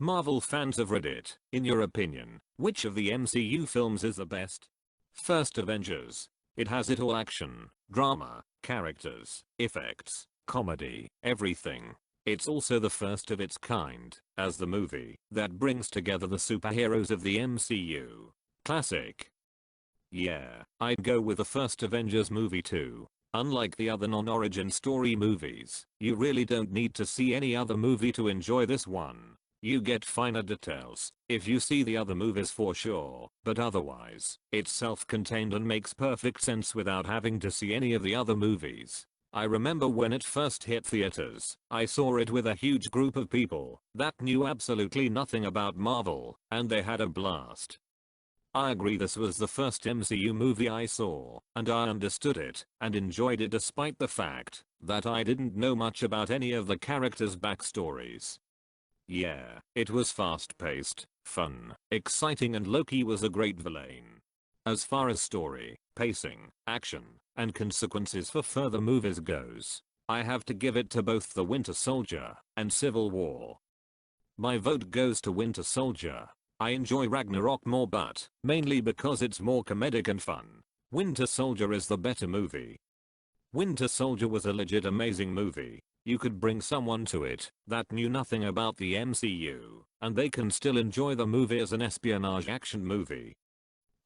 Marvel fans of Reddit, in your opinion, which of the MCU films is the best? First Avengers. It has it all: action, drama, characters, effects, comedy, everything. It's also the first of its kind, as the movie that brings together the superheroes of the MCU. Classic. Yeah, I'd go with the first Avengers movie too. Unlike the other non-origin story movies, you really don't need to see any other movie to enjoy this one. You get finer details if you see the other movies for sure, but otherwise, it's self-contained and makes perfect sense without having to see any of the other movies. I remember when it first hit theaters, I saw it with a huge group of people that knew absolutely nothing about Marvel, and they had a blast. I agree, this was the first MCU movie I saw, and I understood it and enjoyed it despite the fact that I didn't know much about any of the characters' backstories. Yeah, it was fast-paced, fun, exciting, and Loki was a great villain. As far as story, pacing, action, and consequences for further movies goes, I have to give it to both The Winter Soldier and Civil War. My vote goes to Winter Soldier. I enjoy Ragnarok more, but mainly because it's more comedic and fun. Winter Soldier is the better movie. Winter Soldier was a legit amazing movie. You could bring someone to it that knew nothing about the MCU, and they can still enjoy the movie as an espionage action movie.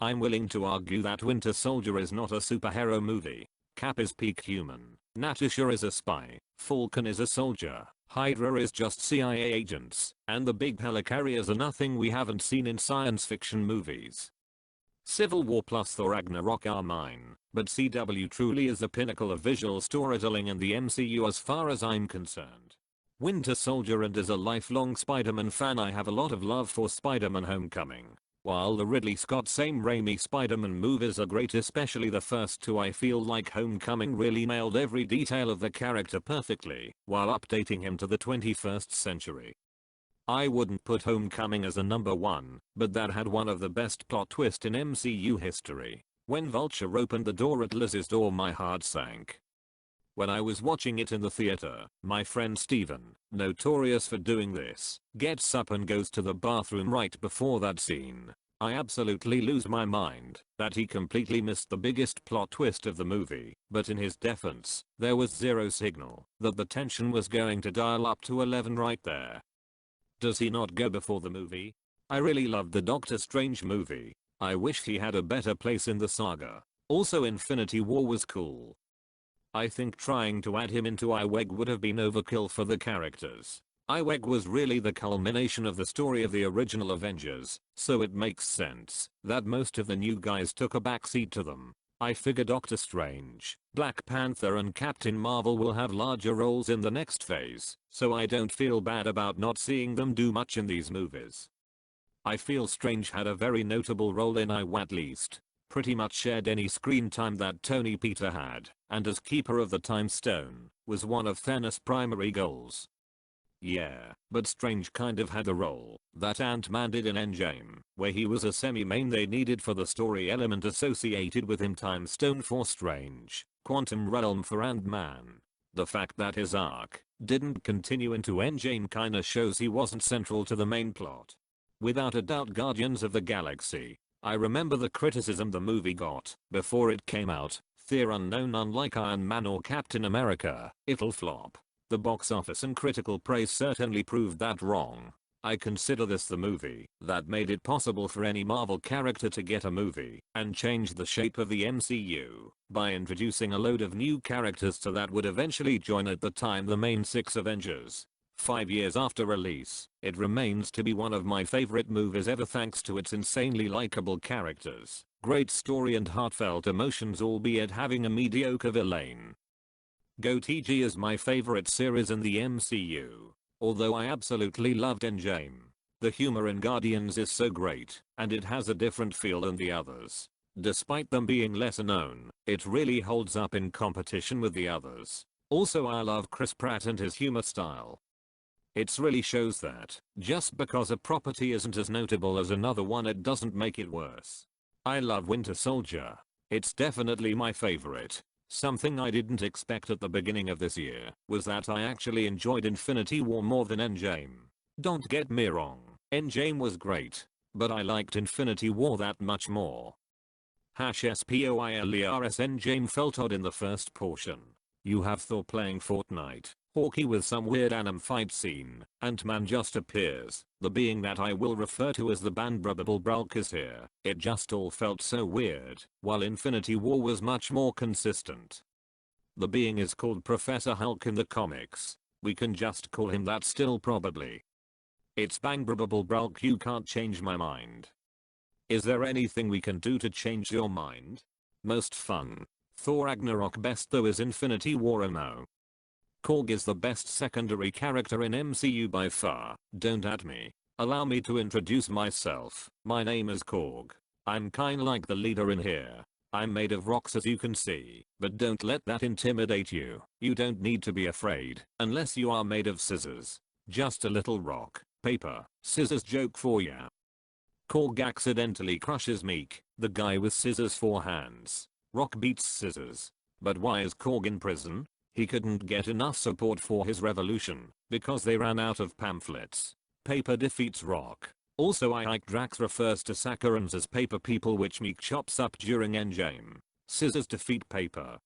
I'm willing to argue that Winter Soldier is not a superhero movie. Cap is peak human, Natasha is a spy, Falcon is a soldier, Hydra is just CIA agents, and the big helicarriers are nothing we haven't seen in science fiction movies. Civil War plus Thor Ragnarok are mine, but CW truly is the pinnacle of visual storytelling in the MCU as far as I'm concerned. Winter Soldier, and as a lifelong Spider-Man fan, I have a lot of love for Spider-Man Homecoming. While the Ridley Scott Sam Raimi Spider-Man movies are great, especially the first two, I feel like Homecoming really nailed every detail of the character perfectly while updating him to the 21st century. I wouldn't put Homecoming as a number one, but that had one of the best plot twists in MCU history. When Vulture opened the door at Liz's door, my heart sank. When I was watching it in the theater, my friend Steven, notorious for doing this, gets up and goes to the bathroom right before that scene. I absolutely lose my mind that he completely missed the biggest plot twist of the movie, but in his defense, there was zero signal that the tension was going to dial up to 11 right there. Does he not go before the movie? I really loved the Doctor Strange movie. I wish he had a better place in the saga. Also, Infinity War was cool. I think trying to add him into Iweg would have been overkill for the characters. Iweg was really the culmination of the story of the original Avengers, so it makes sense that most of the new guys took a backseat to them. I figure Doctor Strange, Black Panther, and Captain Marvel will have larger roles in the next phase, so I don't feel bad about not seeing them do much in these movies. I feel Strange had a very notable role in Iweg, at least pretty much shared any screen time that Tony Peter had, and as Keeper of the Time Stone, was one of Thanos' primary goals. Yeah, but Strange kind of had a role that Ant-Man did in Endgame, where he was a semi-main they needed for the story element associated with him. Time Stone for Strange, Quantum Realm for Ant-Man. The fact that his arc didn't continue into Endgame kinda shows he wasn't central to the main plot. Without a doubt, Guardians of the Galaxy. I remember the criticism the movie got before it came out. Fear unknown, unlike Iron Man or Captain America, it'll flop. The box office and critical praise certainly proved that wrong. I consider this the movie that made it possible for any Marvel character to get a movie and change the shape of the MCU by introducing a load of new characters to that would eventually join at the time the main 6 Avengers. 5 years after release, it remains to be one of my favorite movies ever thanks to its insanely likable characters, great story, and heartfelt emotions, albeit having a mediocre villain. GoTG is my favorite series in the MCU. Although I absolutely loved Endgame, the humor in Guardians is so great, and it has a different feel than the others. Despite them being lesser known, it really holds up in competition with the others. Also, I love Chris Pratt and his humor style. It really shows that just because a property isn't as notable as another one, it doesn't make it worse. I love Winter Soldier. It's definitely my favorite. Something I didn't expect at the beginning of this year was that I actually enjoyed Infinity War more than Endgame. Don't get me wrong, Endgame was great, but I liked Infinity War that much more. Spoilers Endgame felt odd in the first portion. You have Thor playing Fortnite, Hawkeye with some weird anime fight scene, Ant-Man just appears, the being that I will refer to as the Banbrubble Brulk is here. It just all felt so weird, while Infinity War was much more consistent. The being is called Professor Hulk in the comics. We can just call him that still probably. It's Banbrubble Brulk, you can't change my mind. Is there anything we can do to change your mind? Most fun. Thor Ragnarok best though is Infinity War, no. Korg is the best secondary character in MCU by far. Don't at me. Allow me to introduce myself. My name is Korg. I'm kinda like the leader in here. I'm made of rocks as you can see, but don't let that intimidate you. You don't need to be afraid, unless you are made of scissors. Just a little rock, paper, scissors joke for ya. Korg accidentally crushes Meek, the guy with scissors for hands. Rock beats scissors. But why is Korg in prison? He couldn't get enough support for his revolution, because they ran out of pamphlets. Paper defeats Rock. Also Ike Drax refers to Saccharins as paper people, which Meek chops up during Endgame. Scissors defeat paper.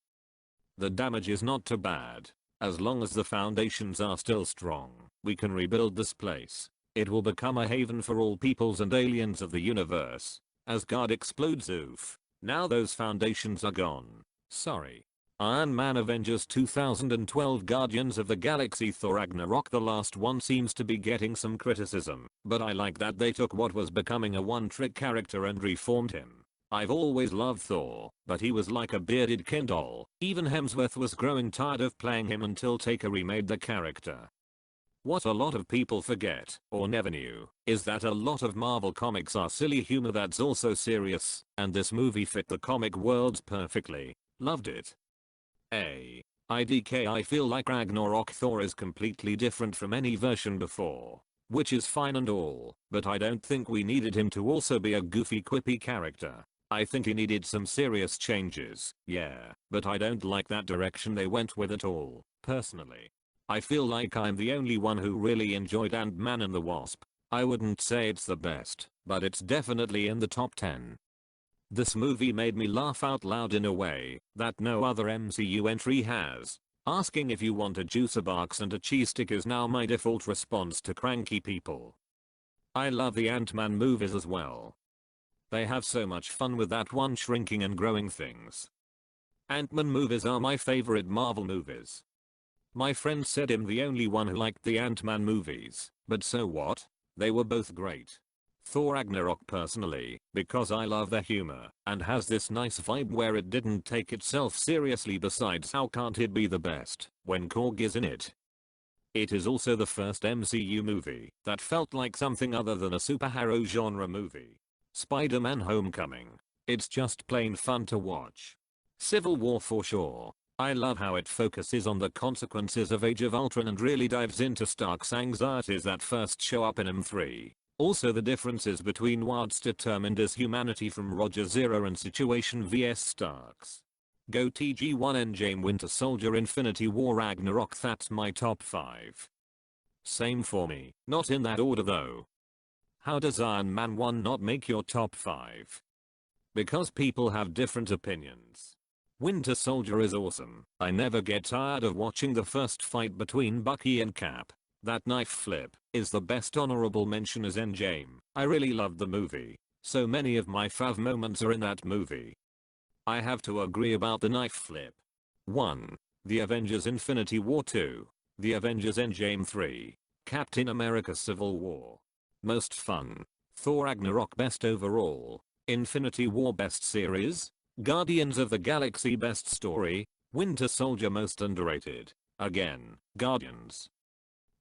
The damage is not too bad. As long as the foundations are still strong, we can rebuild this place. It will become a haven for all peoples and aliens of the universe. Asgard explodes, oof. Now those foundations are gone. Sorry. Iron Man Avengers 2012 Guardians of the Galaxy Thor Ragnarok, the last one seems to be getting some criticism, but I like that they took what was becoming a one-trick character and reformed him. I've always loved Thor, but he was like a bearded Ken doll. Even Hemsworth was growing tired of playing him until Taker remade the character. What a lot of people forget, or never knew, is that a lot of Marvel comics are silly humor that's also serious, and this movie fit the comic worlds perfectly. Loved it. I feel like Ragnarok Thor is completely different from any version before, which is fine and all, but I don't think we needed him to also be a goofy quippy character. I think he needed some serious changes, yeah, but I don't like that direction they went with at all, personally. I feel like I'm the only one who really enjoyed Ant-Man and the Wasp. I wouldn't say it's the best, but it's definitely in the top 10. This movie made me laugh out loud in a way that no other MCU entry has. Asking if you want a juicer box and a cheese stick is now my default response to cranky people. I love the Ant-Man movies as well. They have so much fun with that one shrinking and growing things. Ant-Man movies are my favorite Marvel movies. My friend said I'm the only one who liked the Ant-Man movies, but so what? They were both great. Thor Ragnarok personally, because I love the humor, and has this nice vibe where it didn't take itself seriously. Besides, how can't it be the best when Korg is in it? It is also the first MCU movie that felt like something other than a superhero genre movie. Spider-Man Homecoming. It's just plain fun to watch. Civil War for sure. I love how it focuses on the consequences of Age of Ultron and really dives into Stark's anxieties that first show up in M3. Also the differences between what's determined as humanity from Roger Zero and Situation vs Starks. Go TG1 Endgame Winter Soldier Infinity War Ragnarok, that's my top 5. Same for me, not in that order though. How does Iron Man 1 not make your top 5? Because people have different opinions. Winter Soldier is awesome. I never get tired of watching the first fight between Bucky and Cap. That knife flip is the best. Honorable mention is Endgame. I really loved the movie. So many of my fav moments are in that movie. I have to agree about the knife flip. 1. The Avengers Infinity War. 2. The Avengers Endgame. 3. Captain America Civil War. Most fun. Thor Ragnarok best overall. Infinity War best series. Guardians of the Galaxy best story. Winter Soldier most underrated. Again, Guardians.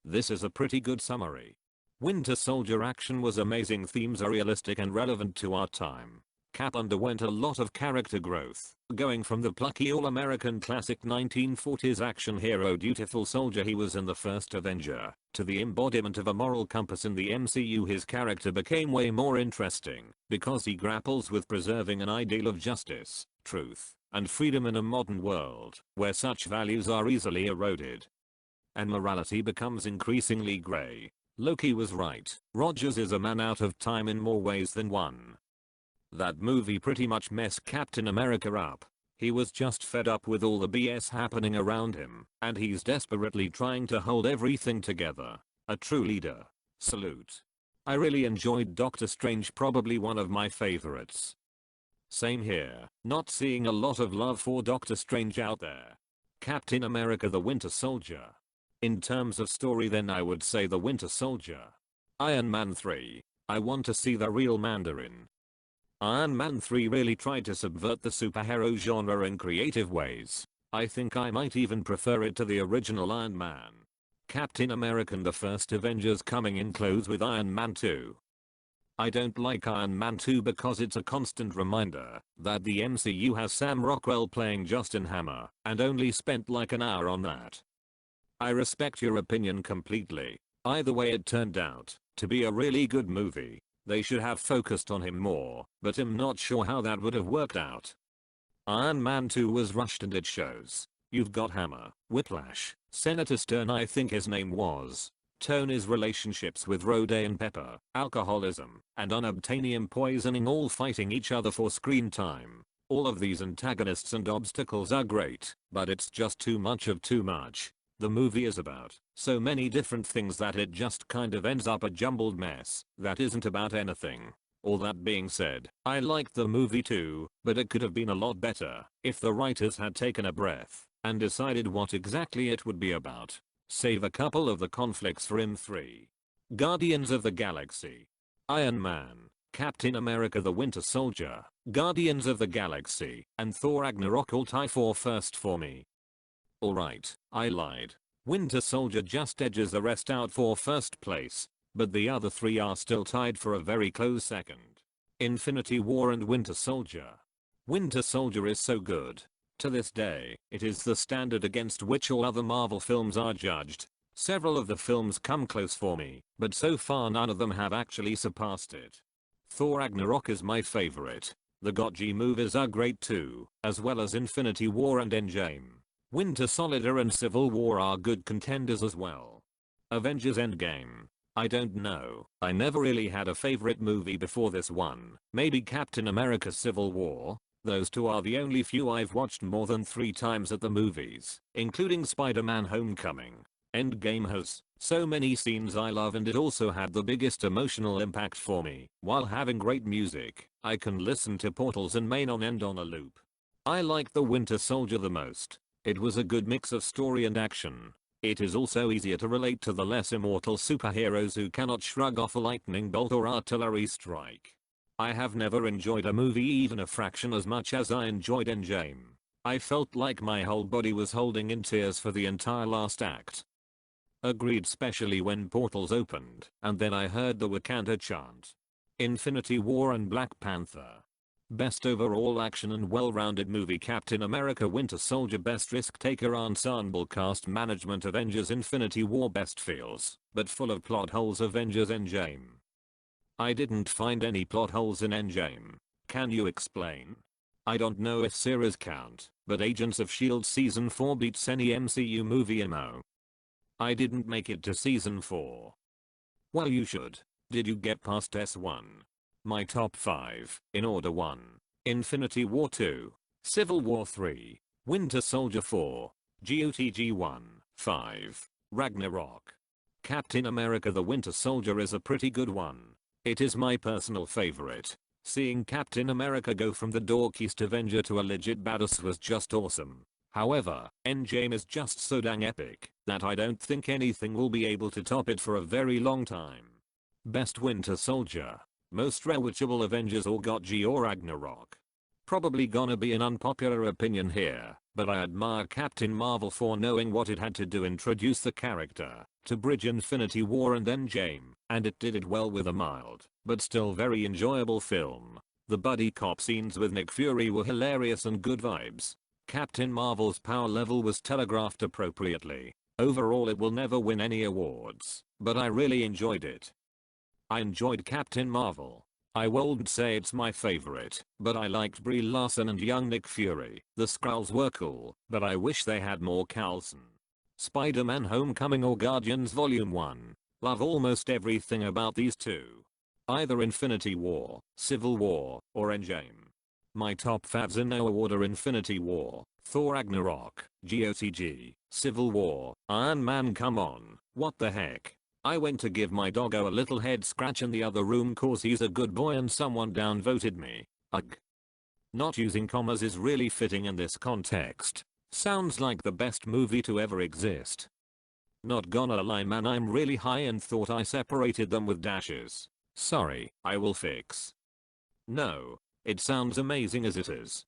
This is a pretty good summary. Winter Soldier action was amazing, themes are realistic and relevant to our time. Cap underwent a lot of character growth, going from the plucky all-American classic 1940s action hero dutiful soldier he was in the first Avenger, to the embodiment of a moral compass in the MCU. His character became way more interesting, because he grapples with preserving an ideal of justice, truth, and freedom in a modern world, where such values are easily eroded. And morality becomes increasingly grey. Loki was right. Rogers is a man out of time in more ways than one. That movie pretty much messed Captain America up. He was just fed up with all the BS happening around him, and he's desperately trying to hold everything together. A true leader. Salute. I really enjoyed Doctor Strange, probably one of my favorites. Same here, not seeing a lot of love for Doctor Strange out there. Captain America the Winter Soldier. In terms of story then I would say the Winter Soldier. Iron Man 3. I want to see the real Mandarin. Iron Man 3 really tried to subvert the superhero genre in creative ways. I think I might even prefer it to the original Iron Man. Captain America and the first Avengers coming in close with Iron Man 2. I don't like Iron Man 2 because it's a constant reminder that the MCU has Sam Rockwell playing Justin Hammer and only spent like an hour on that. I respect your opinion completely. Either way it turned out to be a really good movie. They should have focused on him more, but I'm not sure how that would have worked out. Iron Man 2 was rushed and it shows. You've got Hammer, Whiplash, Senator Stern I think his name was, Tony's relationships with Rhodey and Pepper, alcoholism, and unobtainium poisoning all fighting each other for screen time. All of these antagonists and obstacles are great, but it's just too much of too much. The movie is about so many different things that it just kind of ends up a jumbled mess that isn't about anything. All that being said, I liked the movie too, but it could have been a lot better if the writers had taken a breath and decided what exactly it would be about. Save a couple of the conflicts for M3. Guardians of the Galaxy. Iron Man, Captain America the Winter Soldier, Guardians of the Galaxy, and Thor Ragnarok all tie for first for me. Alright, I lied. Winter Soldier just edges the rest out for first place, but the other three are still tied for a very close second. Infinity War and Winter Soldier. Winter Soldier is so good. To this day, it is the standard against which all other Marvel films are judged. Several of the films come close for me, but so far none of them have actually surpassed it. Thor Ragnarok is my favorite. The GOG movies are great too, as well as Infinity War and Endgame. Winter Soldier and Civil War are good contenders as well. Avengers Endgame. I don't know. I never really had a favorite movie before this one. Maybe Captain America Civil War. Those two are the only few I've watched more than 3 times at the movies, including Spider-Man Homecoming. Endgame has so many scenes I love and it also had the biggest emotional impact for me. While having great music, I can listen to Portals and Main on End on a loop. I like the Winter Soldier the most. It was a good mix of story and action. It is also easier to relate to the less immortal superheroes who cannot shrug off a lightning bolt or artillery strike. I have never enjoyed a movie even a fraction as much as I enjoyed Endgame. I felt like my whole body was holding in tears for the entire last act. Agreed, especially when portals opened and then I heard the Wakanda chant. Infinity War and Black Panther. Best overall action and well-rounded movie Captain America Winter Soldier. Best risk-taker ensemble cast management Avengers Infinity War. Best feels but full of plot holes Avengers Endgame. I didn't find any plot holes in Endgame. Can you explain? I don't know if series count, but Agents of S.H.I.E.L.D. season 4 beats any MCU movie MO. I didn't make it to season 4. Well, you should. Did you get past S1? My top 5, in order: 1. Infinity War 2, Civil War 3, Winter Soldier 4, GOTG 1, 5, Ragnarok. Captain America the Winter Soldier is a pretty good one. It is my personal favorite. Seeing Captain America go from the dorkiest Avenger to a legit badass was just awesome. However, Endgame is just so dang epic that I don't think anything will be able to top it for a very long time. Best Winter Soldier. Most rewatchable Avengers or GOTG or Ragnarok. Probably gonna be an unpopular opinion here, but I admire Captain Marvel for knowing what it had to do introduce the character to bridge Infinity War and Endgame, and it did it well with a mild, but still very enjoyable film. The buddy cop scenes with Nick Fury were hilarious and good vibes. Captain Marvel's power level was telegraphed appropriately. Overall it will never win any awards, but I really enjoyed it. I enjoyed Captain Marvel. I won't say it's my favorite, but I liked Brie Larson and young Nick Fury. The Skrulls were cool, but I wish they had more Coulson. Spider-Man Homecoming or Guardians Volume 1. Love almost everything about these two. Either Infinity War, Civil War, or Endgame. My top faves in no order: Infinity War, Thor Ragnarok, GOTG, Civil War, Iron Man. Come on, what the heck? I went to give my doggo a little head scratch in the other room cause he's a good boy and someone downvoted me. Ugh. Not using commas is really fitting in this context. Sounds like the best movie to ever exist. Not gonna lie man, I'm really high and thought I separated them with dashes. Sorry, I will fix. No, it sounds amazing as it is.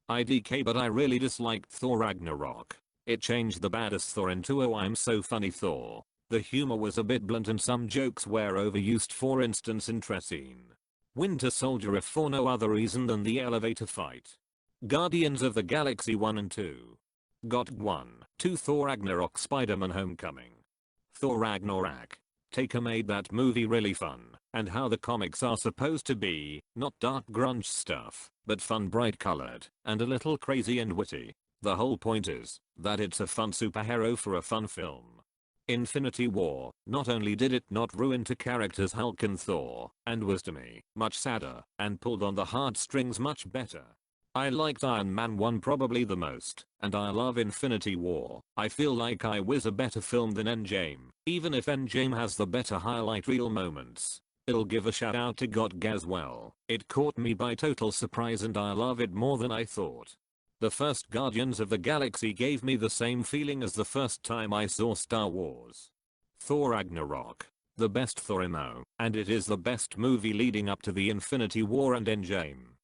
IDK, but I really disliked Thor Ragnarok. It changed the baddest Thor into "oh I'm so funny" Thor. The humor was a bit blunt and some jokes were overused, for instance in Tressine. Winter Soldier, if for no other reason than the elevator fight. Guardians of the Galaxy 1 and 2. Got 1, 2 Thor Ragnarok, Spider-Man Homecoming. Thor Ragnarok. Taker made that movie really fun, and how the comics are supposed to be, not dark grunge stuff, but fun, bright colored, and a little crazy and witty. The whole point is that it's a fun superhero for a fun film. Infinity War, not only did it not ruin two characters Hulk and Thor, and was to me much sadder and pulled on the heartstrings much better. I liked Iron Man 1 probably the most, and I love Infinity War. I feel like I was a better film than Endgame, even if Endgame has the better highlight reel moments. It'll give a shout out to GOTG as well. It caught me by total surprise and I love it more than I thought. The first Guardians of the Galaxy gave me the same feeling as the first time I saw Star Wars. Thor Ragnarok. The best Thor MO, and it is the best movie leading up to the Infinity War and Endgame.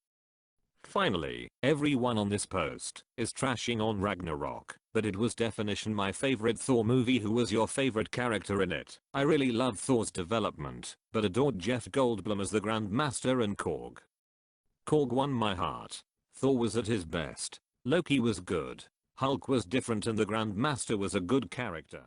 Finally, everyone on this post is trashing on Ragnarok, but it was definition my favorite Thor movie. Who was your favorite character in it? I really loved Thor's development, but adored Jeff Goldblum as the Grandmaster and Korg. Korg won my heart. Thor was at his best. Loki was good. Hulk was different and the Grandmaster was a good character.